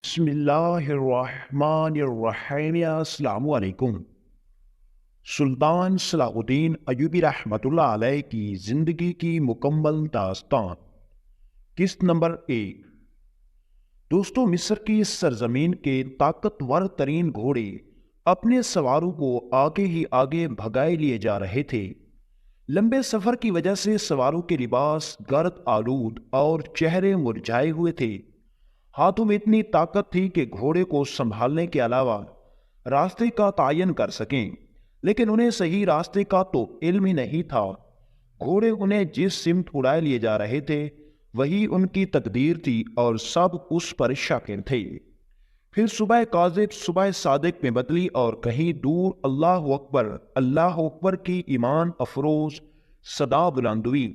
بسم اللہ الرحمن الرحیم، السلام علیکم۔ سلطان صلاح الدین ایوبی رحمۃ اللہ علیہ کی زندگی کی مکمل داستان۔ قسط نمبر 1۔ دوستو، مصر کی سرزمین کے طاقتور ترین گھوڑے اپنے سواروں کو آگے ہی آگے بھگائے لیے جا رہے تھے۔ لمبے سفر کی وجہ سے سواروں کے لباس گرد آلود اور چہرے مرجھائے ہوئے تھے۔ ہاتھوں میں اتنی طاقت تھی کہ گھوڑے کو سنبھالنے کے علاوہ راستے کا تعین کر سکیں، لیکن انہیں صحیح راستے کا تو علم ہی نہیں تھا۔ گھوڑے انہیں جس سمت اڑائے لیے جا رہے تھے وہی ان کی تقدیر تھی اور سب اس پر شاکر تھے۔ پھر صبح کاذب صبح صادق میں بدلی اور کہیں دور اللہ اکبر کی ایمان افروز صدا بلند ہوئی۔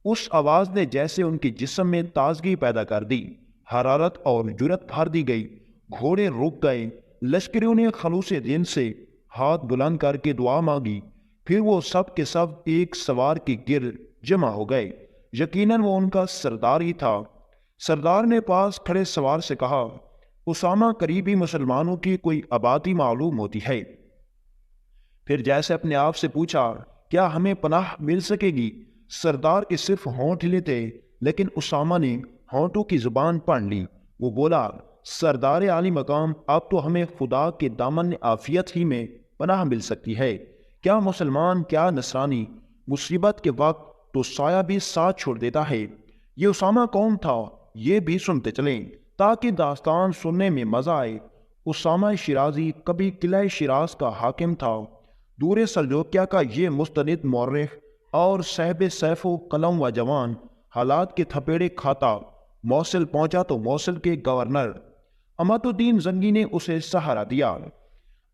اس آواز نے جیسے ان کے جسم میں تازگی پیدا کر دی، حرارت اور جرأت بھر دی گئی۔ گھوڑے رک گئے۔ لشکریوں نے خلوص دل سے ہاتھ بلند کر کے دعا مانگی۔ پھر وہ سب کے سب ایک سوار کے گرد جمع ہو گئے۔ یقیناً وہ ان کا سردار ہی تھا۔ سردار نے پاس کھڑے سوار سے کہا، اسامہ قریبی مسلمانوں کی کوئی آبادی معلوم ہوتی ہے؟ پھر جیسے اپنے آپ سے پوچھا، کیا ہمیں پناہ مل سکے گی؟ سردار کے صرف ہونٹ ہلے تھے، لیکن اسامہ نے ہونٹوں کی زبان پڑھ لی۔ وہ بولا، سردار عالی مقام، اب تو ہمیں خدا کے دامن عافیت ہی میں پناہ مل سکتی ہے۔ کیا مسلمان کیا نصرانی، مصیبت کے وقت تو سایہ بھی ساتھ چھوڑ دیتا ہے۔ یہ اسامہ کون تھا، یہ بھی سنتے چلیں تاکہ داستان سننے میں مزہ آئے۔ اسامہ شیرازی کبھی قلعہ شیراز کا حاکم تھا۔ دور سلجوقیہ کا یہ مستند مورخ اور صاحب سیف و قلم و جوان حالات کے تھپیڑے کھاتا موصل پہنچا تو موصل کے گورنر امد الدین زنگی نے اسے سہارا دیا۔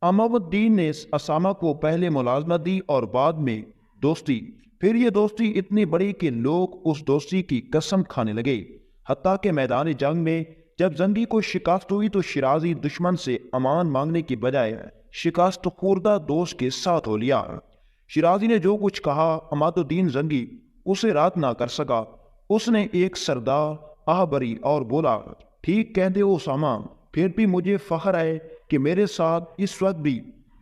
امد الدین نے اسامہ کو پہلے ملازمت دی اور بعد میں دوستی۔ پھر یہ دوستی اتنی بڑی کہ لوگ اس دوستی کی قسم کھانے لگے، حتیٰ کہ میدان جنگ میں جب زنگی کو شکست ہوئی تو شیرازی دشمن سے امان مانگنے کی بجائے شکست خوردہ دوست کے ساتھ ہو لیا۔ شیرازی نے جو کچھ کہا امد الدین زنگی اسے رد نہ کر سکا۔ اس نے ایک سردار آہ بری اور بولا، ٹھیک کہتے ہو اسامہ، پھر بھی مجھے فخر ہے کہ میرے ساتھ اس وقت بھی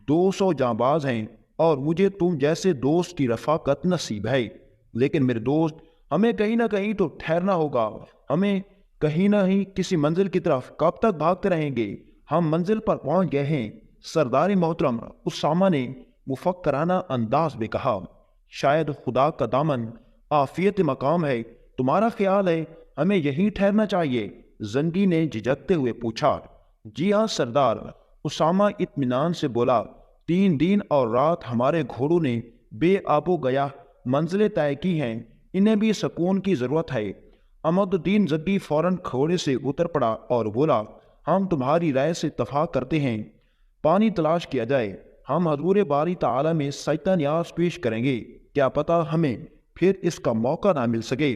200 جانباز ہیں اور مجھے تم جیسے دوست کی رفاقت نصیب ہے۔ لیکن میرے دوست، ہمیں کہیں نہ کہیں تو ٹھہرنا ہوگا۔ ہمیں کہیں نہ ہی کسی منزل کی طرف کب تک بھاگتے رہیں گے؟ ہم منزل پر پہنچ گئے ہیں۔ سردار محترم، اسامہ نے مفکرانہ انداز میں کہا، شاید خدا کا دامن عافیت مقام ہے، تمہارا خیال ہے ہمیں یہیں ٹھہرنا چاہیے؟ زنگی نے جھجکتے ہوئے پوچھا۔ جی ہاں سردار، اسامہ اطمینان سے بولا، 3 دن اور رات ہمارے گھوڑوں نے بے آب و گیا منزلیں طے کی ہیں، انہیں بھی سکون کی ضرورت ہے۔ امد الدین زنگی فوراً گھوڑے سے اتر پڑا اور بولا، ہم تمہاری رائے سے اتفاق کرتے ہیں، پانی تلاش کیا جائے، ہم حضور باری تعالیٰ میں سجدہ نیاز پیش کریں گے، کیا پتہ ہمیں پھر اس کا موقع نہ مل سکے۔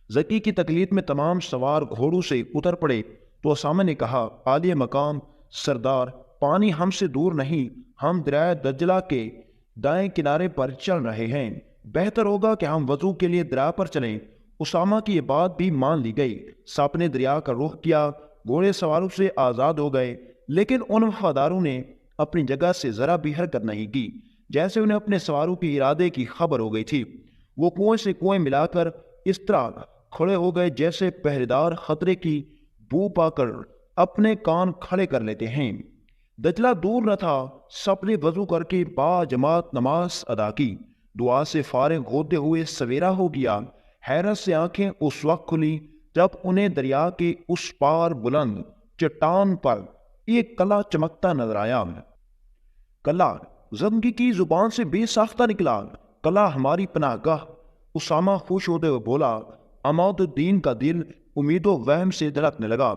زکی کی تکلیف میں تمام سوار گھوڑوں سے اتر پڑے تو اسامہ نے کہا، عالی مقام سردار، پانی ہم سے دور نہیں، ہم دریائے دجلہ کے دائیں کنارے پر چل رہے ہیں، بہتر ہوگا کہ ہم وضو کے لیے دریا پر چلیں۔ اسامہ کی یہ بات بھی مان لی گئی۔ سب نے دریا کا رخ کیا، گھوڑے سواروں سے آزاد ہو گئے، لیکن ان وفاداروں نے اپنی جگہ سے ذرا بھی حرکت نہیں کی، جیسے انہیں اپنے سواروں کے ارادے کی خبر ہو گئی تھی۔ وہ کنویں سے کنویں ملا کر اس طرح کھڑے ہو گئے جیسے پہریدار خطرے کی بو پا کر اپنے کان کھڑے کر لیتے ہیں۔ دجلہ دور نہ تھا۔ سب نے وضو کر کے با جماعت نماز ادا کی۔ دعا سے فارغ ہوتے ہوئے سویرا ہو گیا۔ حیرت سے آنکھیں اس وقت کھلی جب انہیں دریا کے اس پار بلند چٹان پر ایک قلعہ چمکتا نظر آیا۔ قلعہ زنگی کی زبان سے بے ساختہ نکلا، قلعہ ہماری پناہ گاہ۔ اسامہ خوش ہوتے ہوئے بولا۔ امد الدین کا دل امید و وہم سے دھڑکنے لگا۔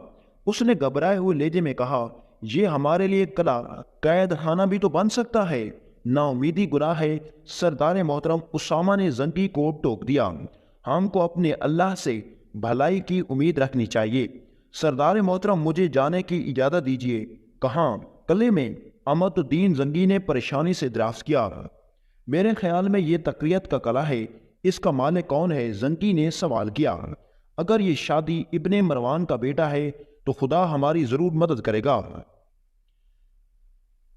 اس نے گھبرائے ہوئے لہجے میں کہا، یہ ہمارے لیے قلعہ قید خانہ بھی تو بن سکتا ہے، نا امیدی گناہ ہے۔ سردار محترم، اسامہ نے زنگی کو ٹوک دیا، ہم کو اپنے اللہ سے بھلائی کی امید رکھنی چاہیے۔ سردار محترم، مجھے جانے کی اجازت دیجیے۔ کہاں؟ قلعے میں؟ امد الدین زنگی نے پریشانی سے دریافت کیا۔ میرے خیال میں یہ تقریت کا قلعہ ہے، اس کا مالک کون ہے؟ زنگی نے سوال کیا۔ اگر یہ شادی ابن مروان کا بیٹا ہے تو خدا ہماری ضرور مدد کرے گا۔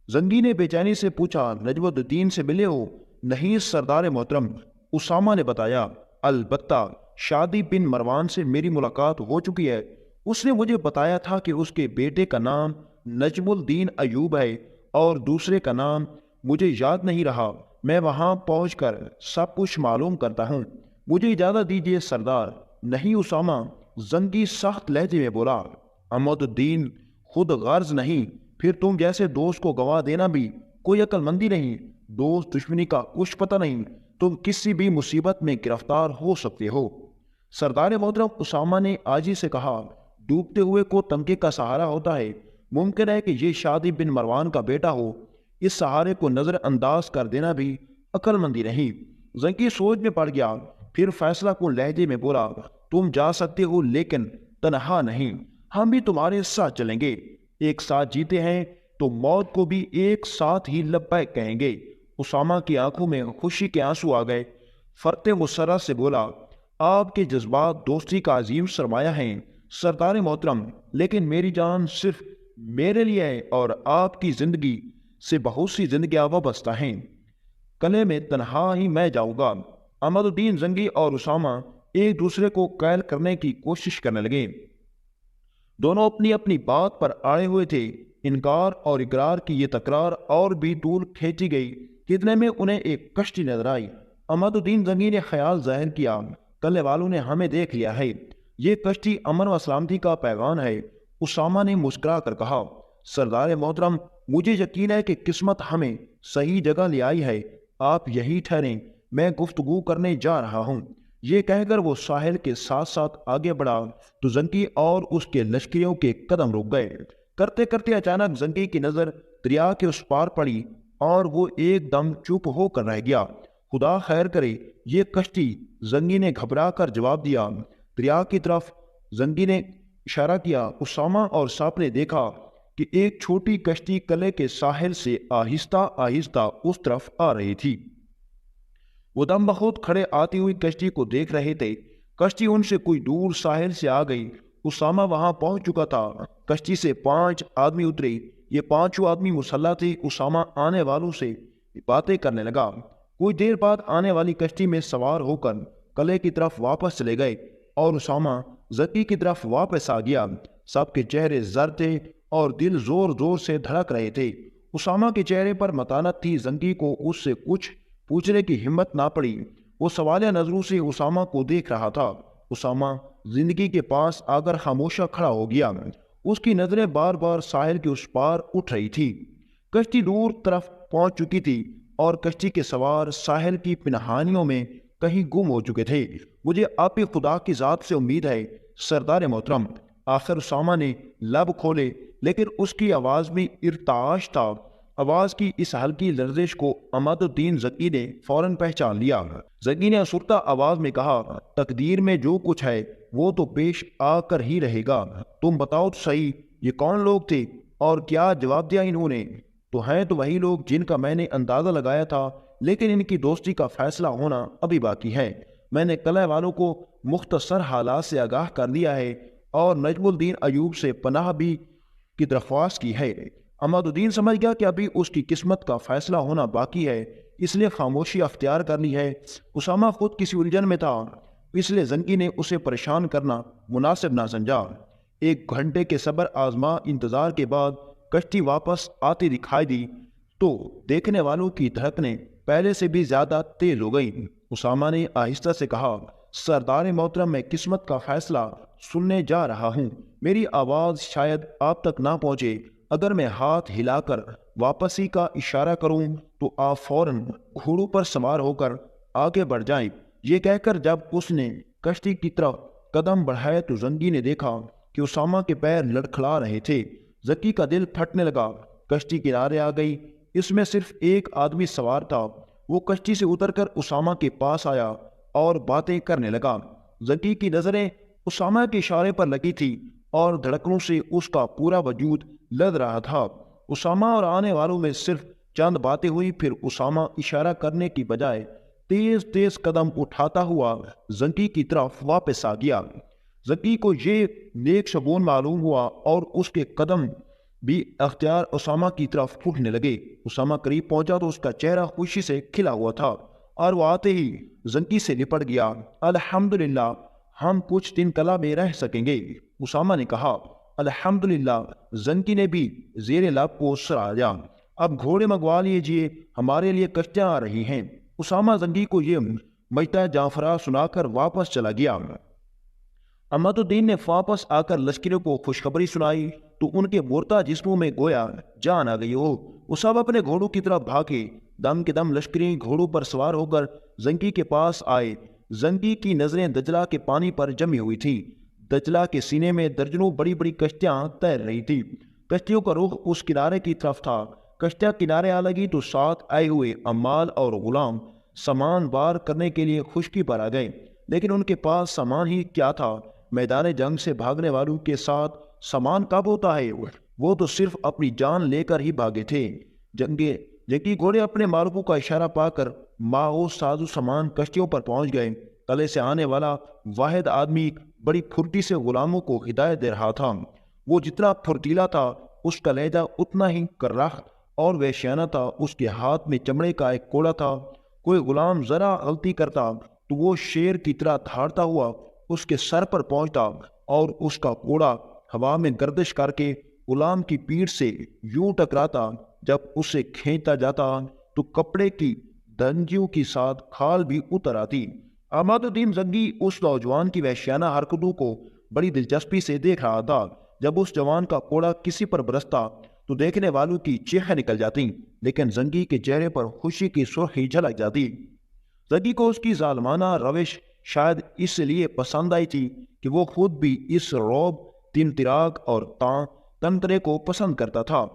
زنگی نے بے چینی سے پوچھا، نجم الدین سے ملے ہو؟ نہیں سردار محترم، اسامہ نے بتایا، البتہ شادی بن مروان سے میری ملاقات ہو چکی ہے۔ اس نے مجھے بتایا تھا کہ اس کے بیٹے کا نام نجم الدین ایوب ہے اور دوسرے کا نام مجھے یاد نہیں رہا۔ میں وہاں پہنچ کر سب کچھ معلوم کرتا ہوں۔ مجھے اجازت دیجیے سردار۔ نہیں اسامہ، زنگی سخت لہجے میں بولا، عماد الدین خود غرض نہیں، پھر تم جیسے دوست کو گوا دینا بھی کوئی عقل مندی نہیں۔ دوست دشمنی کا کچھ پتہ نہیں، تم کسی بھی مصیبت میں گرفتار ہو سکتے ہو۔ سردار محترم، اسامہ نے آجی سے کہا، ڈوبتے ہوئے کو تمکے کا سہارا ہوتا ہے۔ ممکن ہے کہ یہ شادی بن مروان کا بیٹا ہو۔ اس سہارے کو نظر انداز کر دینا بھی عقل مندی نہیں۔ زنگی سوچ میں پڑ گیا، پھر فیصلہ کن لہجے میں بولا، تم جا سکتے ہو لیکن تنہا نہیں، ہم بھی تمہارے ساتھ چلیں گے۔ ایک ساتھ جیتے ہیں تو موت کو بھی ایک ساتھ ہی لبیک کہیں گے۔ اسامہ کی آنکھوں میں خوشی کے آنسو آ گئے۔ فرت مسرت سے بولا، آپ کے جذبات دوستی کا عظیم سرمایہ ہیں سردار محترم، لیکن میری جان صرف میرے لیے ہے اور آپ کی زندگی سے بہت سی زندگیاں وابستہ ہیں۔ کلے میں تنہا ہی میں جاؤں گا۔ عماد الدین زنگی اور اسامہ ایک دوسرے کو قائل کرنے کی کوشش کرنے لگے۔ دونوں اپنی اپنی بات پر اڑے ہوئے تھے۔ انکار اور اقرار کی یہ تکرار اور بھی طول کھینچی گئی۔ کتنے میں انہیں ایک کشتی نظر آئی۔ عماد الدین زنگی نے خیال ظاہر کیا، کلے والوں نے ہمیں دیکھ لیا ہے، یہ کشتی امن و سلامتی کا پیغام ہے۔ اسامہ نے مسکرا کر کہا، سردار محترم، مجھے یقین ہے کہ قسمت ہمیں صحیح جگہ لے آئی ہے، آپ یہی ٹھہریں، میں گفتگو کرنے جا رہا ہوں۔ یہ کہہ کر وہ ساحل کے ساتھ ساتھ آگے بڑھا تو زنگی اور اس کے لشکریوں کے قدم رک گئے۔ کرتے کرتے اچانک زنگی کی نظر دریا کے اس پار پڑی اور وہ ایک دم چپ ہو کر رہ گیا۔ خدا خیر کرے، یہ کشتی، زنگی نے گھبرا کر جواب دیا۔ دریا کی طرف زنگی نے اشارہ کیا۔ اسامہ اور ساپ نے دیکھا کہ ایک چھوٹی کشتی کلے کے ساحل سے آہستہ آہستہ اس طرف آ رہی تھی۔ وہ دم بخود کھڑے آتی ہوئی کشتی کو دیکھ رہے تھے۔ کشتی ان سے کوئی دور ساحل سے آ گئی۔ اسامہ وہاں پہنچ چکا تھا۔ کشتی سے 5 آدمی اترے۔ یہ 5 آدمی مسلح تھے۔ اسامہ آنے والوں سے باتیں کرنے لگا۔ کچھ دیر بعد آنے والی کشتی میں سوار ہو کر قلعے کی طرف واپس چلے گئے اور اسامہ زکی کی طرف واپس آ گیا۔ سب کے چہرے زرد تھے اور دل زور زور سے دھڑک رہے تھے۔ اسامہ کے چہرے پر متانت تھی۔ زنگی کو اس سے کچھ پوچھنے کی ہمت نہ پڑی۔ وہ سوالیہ نظروں سے اسامہ کو دیکھ رہا تھا۔ اسامہ زندگی کے پاس آ کر خاموشہ کھڑا ہو گیا۔ اس کی نظریں بار بار ساحل کے اس پار اٹھ رہی تھی۔ کشتی دور طرف پہنچ چکی تھی اور کشتی کے سوار ساحل کی پنہانیوں میں کہیں گم ہو چکے تھے۔ مجھے آپ کی خدا کی ذات سے امید ہے سردار محترم۔ آخر اسامہ نے لب کھولے، لیکن اس کی آواز میں ارتعاش تھا۔ آواز کی اس ہلکی لرزش کو عماد الدین زکی نے فوراً پہچان لیا۔ زکی نے اسرتا آواز میں کہا، تقدیر میں جو کچھ ہے وہ تو پیش آ کر ہی رہے گا۔ تم بتاؤ تو صحیح، یہ کون لوگ تھے اور کیا جواب دیا انہوں نے؟ تو ہیں تو وہی لوگ جن کا میں نے اندازہ لگایا تھا، لیکن ان کی دوستی کا فیصلہ ہونا ابھی باقی ہے۔ میں نے قلعہ والوں کو مختصر حالات سے آگاہ کر دیا ہے اور نجم الدین ایوب سے پناہ بھی کی درخواست کی ہے۔ عماد الدین سمجھ گیا کہ ابھی اس کی قسمت کا فیصلہ ہونا باقی ہے، اس لیے خاموشی اختیار کر لی ہے۔ اسامہ خود کسی الجھن میں تھا، اس لیے زنگی نے اسے پریشان کرنا مناسب نہ سمجھا۔ 1 گھنٹے کے صبر آزما انتظار کے بعد کشتی واپس آتی دکھائی دی تو دیکھنے والوں کی دھڑکنیں پہلے سے بھی زیادہ تیز ہو گئی۔ اسامہ نے آہستہ سے کہا، سردار محترم، میں قسمت کا فیصلہ سننے جا رہا ہوں۔ میری آواز شاید آپ تک نہ پہنچے۔ اگر میں ہاتھ ہلا کر واپسی کا اشارہ کروں تو آپ فوراً گھوڑوں پر سوار ہو کر آگے بڑھ جائیں۔ یہ کہہ کر جب اس نے کشتی کی طرف قدم بڑھائے تو زنگی نے دیکھا کہ اسامہ کے پیر لڑکھڑا رہے تھے۔ زکی کا دل پھٹنے لگا۔ کشتی کنارے آ گئی۔ اس میں صرف ایک آدمی سوار تھا۔ وہ کشتی سے اتر کر اسامہ کے پاس آیا اور باتیں کرنے لگا۔ زکی کی نظریں اسامہ کے اشارے پر لگی تھی اور دھڑکنوں سے اس کا پورا وجود لرز رہا تھا۔ اسامہ اور آنے والوں میں صرف چند باتیں ہوئی، پھر اسامہ اشارہ کرنے کی بجائے تیز تیز قدم اٹھاتا ہوا زنگی کی طرف واپس آ گیا۔ زکی کو یہ نیک شگون معلوم ہوا اور اس کے قدم بھی اختیار اسامہ کی طرف اٹھنے لگے۔ اسامہ قریب پہنچا تو اس کا چہرہ خوشی سے کھلا ہوا تھا اور وہ آتے ہی زنکی سے لپٹ گیا۔ الحمدللہ، ہم کچھ دن قلعہ میں رہ سکیں گے، اسامہ نے کہا۔ الحمدللہ، زنکی نے بھی زیر لب کو سرایا۔ اب گھوڑے منگوا لیجئے، ہمارے لیے کشتیاں آ رہی ہیں۔ اسامہ زنکی کو یہ مجدہ جعفرہ سنا کر واپس چلا گیا۔ امد الدین نے واپس آ کر لشکریوں کو خوشخبری سنائی تو ان کے مردہ جسموں میں گویا جان آ گئی ہو۔ وہ سب اپنے گھوڑوں کی طرف بھاگے۔ دم کے دم لشکری گھوڑوں پر سوار ہو کر زنکی کے پاس آئے۔ زنکی کی نظریں دجلہ کے پانی پر جمی ہوئی تھی۔ دجلہ کے سینے میں درجنوں بڑی بڑی کشتیاں تیر رہی تھی۔ کشتیوں کا رخ اس کنارے کی طرف تھا۔ کشتیاں کنارے آ لگی تو ساتھ آئے ہوئے عمال اور غلام سامان بار کرنے کے لیے خشکی پر آ گئے، لیکن ان کے پاس سامان ہی کیا تھا؟ میدان جنگ سے بھاگنے والوں کے ساتھ سامان کب ہوتا ہے؟ وہ تو صرف اپنی جان لے کر ہی بھاگے تھے۔ جنگی گھوڑے اپنے مالکوں کا اشارہ پا کر ماؤ سازو سامان کشتیوں پر پہنچ گئے۔ قلعے سے آنے والا واحد آدمی بڑی پھرتی سے غلاموں کو ہدایت دے رہا تھا۔ وہ جتنا پھرتیلا تھا اس کا لہجہ اتنا ہی کرخت اور وحشیانہ تھا۔ اس کے ہاتھ میں چمڑے کا ایک کوڑا تھا۔ کوئی غلام ذرا غلطی کرتا تو وہ شیر کی طرح دھاڑتا ہوا اس کے سر پر پہنچتا اور اس کا کوڑا ہوا میں گردش کر کے غلام کی پیٹھ سے یوں ٹکراتا۔ جب اسے کھینچتا جاتا تو کپڑے کی دھنجیوں کے ساتھ کھال بھی اتر آتی۔ عماد الدین زنگی اس نوجوان کی وحشیانہ حرکتوں کو بڑی دلچسپی سے دیکھ رہا تھا۔ جب اس جوان کا کوڑا کسی پر برستا تو دیکھنے والوں کی چیخیں نکل جاتی، لیکن زنگی کے چہرے پر خوشی کی سرخی جھلک جاتی۔ زنگی کو اس کی ظالمانہ روش شاید اس لیے پسند آئی تھی کہ وہ خود بھی اس روب، تنطراق اور تنطرے کو پسند کرتا تھا۔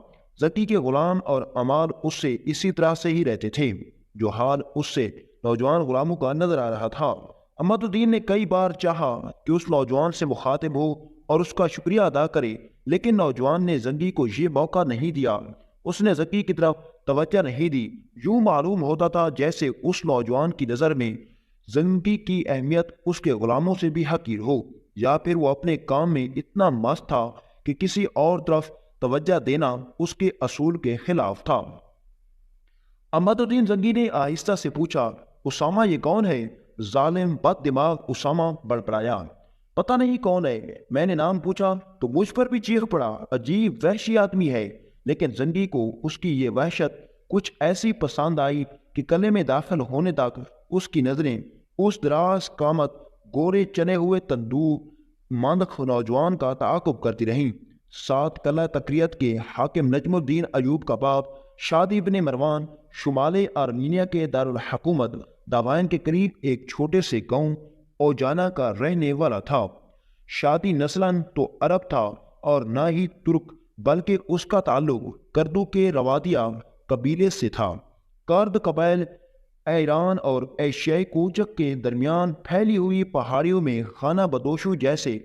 زکی کے غلام اور عمال اس سے اسی طرح سے ہی رہتے تھے جو حال اس سے نوجوان غلاموں کا نظر آ رہا تھا۔ امد الدین نے کئی بار چاہا کہ اس نوجوان سے مخاطب ہو اور اس کا شکریہ ادا کرے، لیکن نوجوان نے زنگی کو یہ موقع نہیں دیا۔ اس نے زکی کی طرف توجہ نہیں دی۔ یوں معلوم ہوتا تھا جیسے اس نوجوان کی نظر میں زنگی کی اہمیت اس کے غلاموں سے بھی حقیر ہو، یا پھر وہ اپنے کام میں اتنا مست تھا کہ کسی اور طرف توجہ دینا اس کے اصول کے خلاف تھا۔ امد الدین زنگی نے آہستہ سے پوچھا، اسامہ یہ کون ہے؟ ظالم بد دماغ اسامہ بڑبڑایا، پتہ نہیں کون ہے۔ میں نے نام پوچھا تو مجھ پر بھی چیخ پڑا، عجیب وحشی آدمی ہے۔ لیکن زنگی کو اس کی یہ وحشت کچھ ایسی پسند آئی کہ قلعے میں داخل ہونے تک اس کی نظریں اس دراز قامت گورے چنے ہوئے تندور ماندخ نوجوان کا تعاقب کرتی رہیں۔ ساتھ قلعہ تقریت کے حاکم نجم الدین ایوب کا باپ شادی ابن مروان شمالی آرمینیا کے دارالحکومت داوائن کے قریب ایک چھوٹے سے گاؤں اوجانا کا رہنے والا تھا۔ شادی نسلاً تو عرب تھا اور نہ ہی ترک، بلکہ اس کا تعلق کردوں کے روادیہ قبیلے سے تھا۔ کرد قبائل ایران اور ایشیائی کوچک کے درمیان پھیلی ہوئی پہاڑیوں میں خانہ بدوشوں جیسے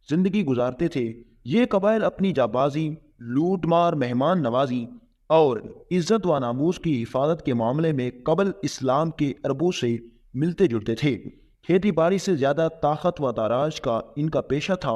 زندگی گزارتے تھے۔ یہ قبائل اپنی جانبازی، لوٹ مار، مہمان نوازی اور عزت و ناموس کی حفاظت کے معاملے میں قبل اسلام کے عربوں سے ملتے جلتے تھے۔ کھیتی باڑی سے زیادہ طاقت و تاراج کا ان کا پیشہ تھا۔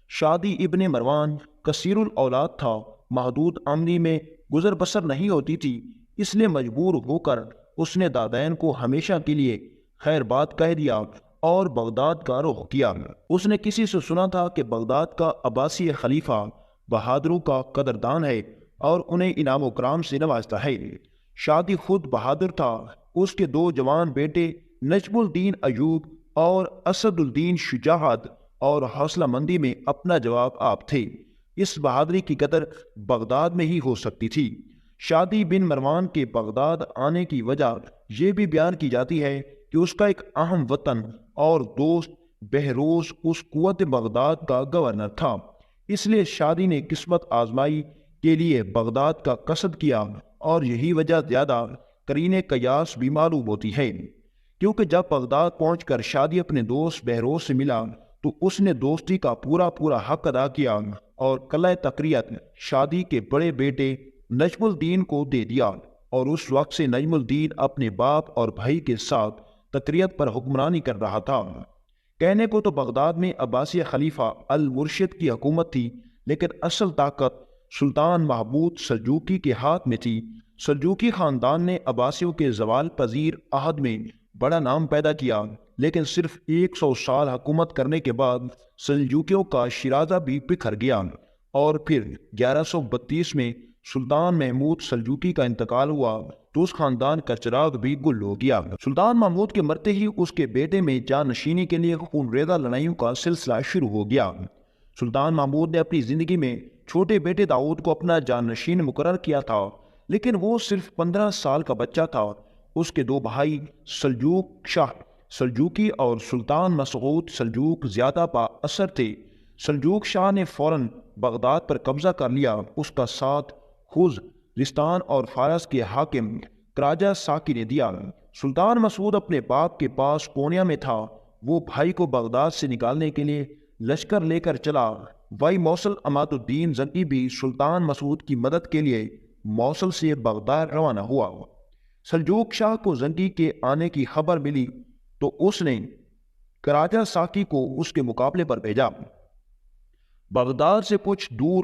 شادی ابن مروان کثیر الاولاد تھا، محدود آمدنی میں گزر بسر نہیں ہوتی تھی، اس لیے مجبور ہو کر اس نے دادین کو ہمیشہ کے لیے خیر بات کہہ دیا اور بغداد کا رخ کیا۔ اس نے کسی سے سنا تھا کہ بغداد کا عباسی خلیفہ بہادروں کا قدردان ہے اور انہیں انعام و کرام سے نوازتا ہے۔ شادی خود بہادر تھا۔ اس کے دو جوان بیٹے نجم الدین ایوب اور اسد الدین شجاعت اور حوصلہ مندی میں اپنا جواب آپ تھے۔ اس بہادری کی قدر بغداد میں ہی ہو سکتی تھی۔ شادی بن مروان کے بغداد آنے کی وجہ یہ بھی بیان کی جاتی ہے کہ اس کا ایک اہم وطن اور دوست بہروز اس قوت بغداد کا گورنر تھا، اس لیے شادی نے قسمت آزمائی کے لیے بغداد کا قصد کیا، اور یہی وجہ زیادہ قرین قیاس بھی معلوم ہوتی ہے، کیونکہ جب بغداد پہنچ کر شادی اپنے دوست بہروز سے ملا تو اس نے دوستی کا پورا حق ادا کیا اور قلعہ تقریت شادی کے بڑے بیٹے نجم الدین کو دے دیا، اور اس وقت سے نجم الدین اپنے باپ اور بھائی کے ساتھ تقریت پر حکمرانی کر رہا تھا۔ کہنے کو تو بغداد میں عباسی خلیفہ المرشد کی حکومت تھی، لیکن اصل طاقت سلطان محمود سلجوقی کے ہاتھ میں تھی۔ سلجوقی خاندان نے عباسیوں کے زوال پذیر عہد میں بڑا نام پیدا کیا، لیکن صرف 100 سال حکومت کرنے کے بعد سلجوقیوں کا شیرازہ بھی بکھر گیا، اور پھر 1132 میں سلطان محمود سلجوقی کا انتقال ہوا تو اس خاندان کا چراغ بھی گل ہو گیا۔ سلطان محمود کے مرتے ہی اس کے بیٹے میں جانشینی کے لیے خون ریزہ لڑائیوں کا سلسلہ شروع ہو گیا۔ سلطان محمود نے اپنی زندگی میں چھوٹے بیٹے داؤد کو اپنا جانشین مقرر کیا تھا، لیکن وہ صرف 15 سال کا بچہ تھا۔ اس کے 2 بھائی سلجوق شاہ سلجوقی اور سلطان مسعود سلجوق زیادہ با اثر تھے۔ سلجوق شاہ نے فوراً بغداد پر قبضہ کر لیا۔ اس کا ساتھ خوزستان اور فارس کے حاکم قراجہ ساکی نے دیا۔ سلطان مسعود اپنے باپ کے پاس کونیا میں تھا۔ وہ بھائی کو بغداد سے نکالنے کے لیے لشکر لے کر چلا۔ وائی موصل عماد الدین زنگی بھی سلطان مسعود کی مدد کے لیے موصل سے بغداد روانہ ہوا۔ سلجوق شاہ کو زنگی کے آنے کی خبر ملی تو اس نے قراجہ ساکی کو اس کے مقابلے پر بھیجا۔ بغداد سے کچھ دور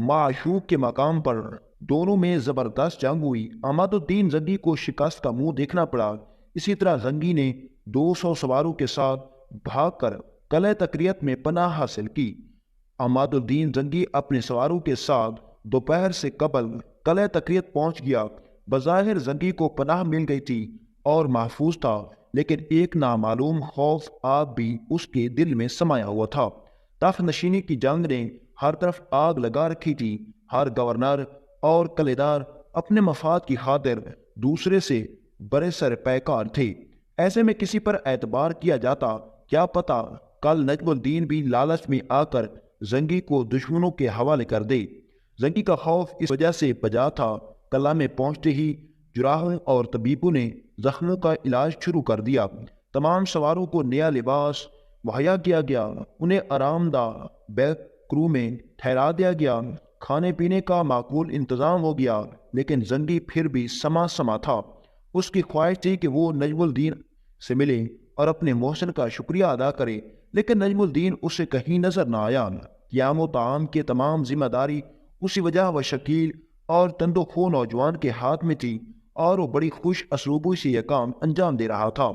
معشوق کے مقام پر دونوں میں زبردست جنگ ہوئی۔ عماد الدین زنگی کو شکست کا منہ دیکھنا پڑا۔ اسی طرح زنگی نے 200 سواروں کے ساتھ بھاگ کر قلعہ تقریت میں پناہ حاصل کی۔ عماد الدین زنگی اپنے سواروں کے ساتھ دوپہر سے قبل قلعہ تقریت پہنچ گیا۔ بظاہر زنگی کو پناہ مل گئی تھی اور محفوظ تھا، لیکن ایک نامعلوم خوف آگ بھی اس کے دل میں سمایا ہوا تھا۔ تخت نشینی کی جنگ نے ہر طرف آگ لگا رکھی تھی۔ ہر گورنر اور قلعےدار اپنے مفاد کی خاطر دوسرے سے برے سر پیکار تھے۔ ایسے میں کسی پر اعتبار کیا جاتا، کیا پتہ کل نجم الدین بھی لالچ میں آ کر زنگی کو دشمنوں کے حوالے کر دے۔ زنگی کا خوف اس وجہ سے بجا تھا۔ قلعہ میں پہنچتے ہی جراحوں اور طبیبوں نے زخموں کا علاج شروع کر دیا۔ تمام سواروں کو نیا لباس مہیا کیا گیا، انہیں آرام دہ بیک کرو میں ٹھہرا دیا گیا، کھانے پینے کا معقول انتظام ہو گیا، لیکن زنگی پھر بھی سما تھا۔ اس کی خواہش تھی کہ وہ نجم الدین سے ملے اور اپنے محسن کا شکریہ ادا کرے، لیکن نجم الدین اسے کہیں نظر نہ آیا۔ قیام و طعام کی تمام ذمہ داری اسی وجہ و شکیل اور تندخو نوجوان کے ہاتھ میں تھی، اور وہ بڑی خوش اسلوبی سے یہ کام انجام دے رہا تھا۔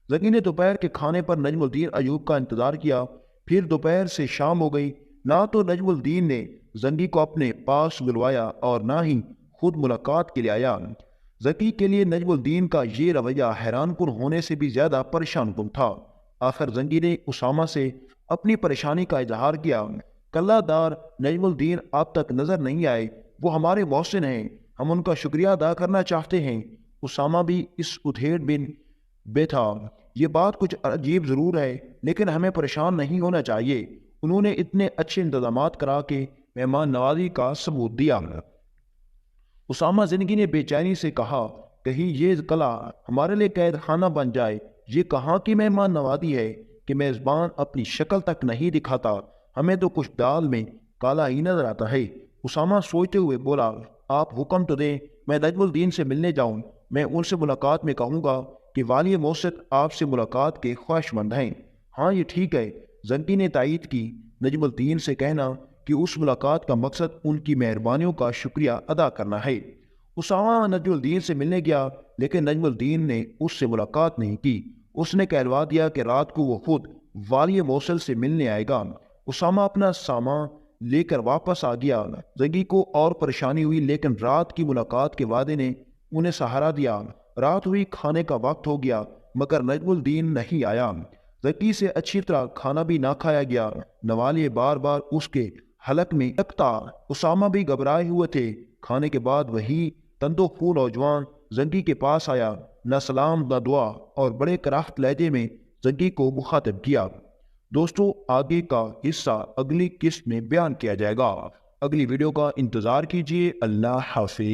زنگی نے دوپہر کے کھانے پر نجم الدین ایوب کا انتظار کیا۔ پھر دوپہر سے شام ہو گئی۔ نہ تو نجم الدین نے زنگی کو اپنے پاس بلوایا اور نہ ہی خود ملاقات کے لیے آیا۔ زنگی کے لیے نجم الدین کا یہ رویہ حیران کن ہونے سے بھی زیادہ پریشان کن تھا۔ آخر زنگی نے اسامہ سے اپنی پریشانی کا اظہار کیا۔ قلعہ دار نجم الدین اب تک نظر نہیں آئے، وہ ہمارے محسن ہیں، ہم ان کا شکریہ ادا کرنا چاہتے ہیں۔ اسامہ بھی اس ادھیڑ بے تھا۔ یہ بات کچھ عجیب ضرور ہے، لیکن ہمیں پریشان نہیں ہونا چاہیے۔ انہوں نے اتنے اچھے انتظامات کرا کے مہمان نوازی کا ثبوت دیا۔ اسامہ زندگی نے بے چینی سے کہا، کہیں یہ قلعہ ہمارے لیے قید خانہ بن جائے۔ یہ کہاں کی مہمان نوازی ہے کہ میزبان اپنی شکل تک نہیں دکھاتا، ہمیں تو کچھ دال میں کالا ہی نظر آتا ہے۔ اسامہ سوچتے ہوئے بولا، آپ حکم تو دیں میں نجم الدین سے ملنے جاؤں، میں ان سے ملاقات میں کہوں گا کہ والی موصل آپ سے ملاقات کے خواہش مند ہیں۔ ہاں یہ ٹھیک ہے، زنگی نے تائید کی، نجم الدین سے کہنا کہ اس ملاقات کا مقصد ان کی مہربانیوں کا شکریہ ادا کرنا ہے۔ اسامہ نجم الدین سے ملنے گیا، لیکن نجم الدین نے اس سے ملاقات نہیں کی۔ اس نے کہلوا دیا کہ رات کو وہ خود والی موصل سے ملنے آئے گا۔ اسامہ اپنا سامان لے کر واپس آ گیا۔ زنگی کو اور پریشانی ہوئی، لیکن رات کی ملاقات کے وعدے نے انہیں سہارا دیا۔ رات ہوئی، کھانے کا وقت ہو گیا، مگر نجم الدین نہیں آیا۔ زنگی سے اچھی طرح کھانا بھی نہ کھایا گیا۔ نوالیے بار بار اس کے حلق میں لگتا۔ اسامہ بھی گھبرائے ہوئے تھے۔ کھانے کے بعد وہی تندخو نوجوان زنگی کے پاس آیا، نہ سلام نہ دعا، اور بڑے کراہت لہجے میں زنگی کو مخاطب کیا۔ دوستو، آگے کا حصہ اگلی قسط میں بیان کیا جائے گا۔ اگلی ویڈیو کا انتظار کیجیے۔ اللہ حافظ۔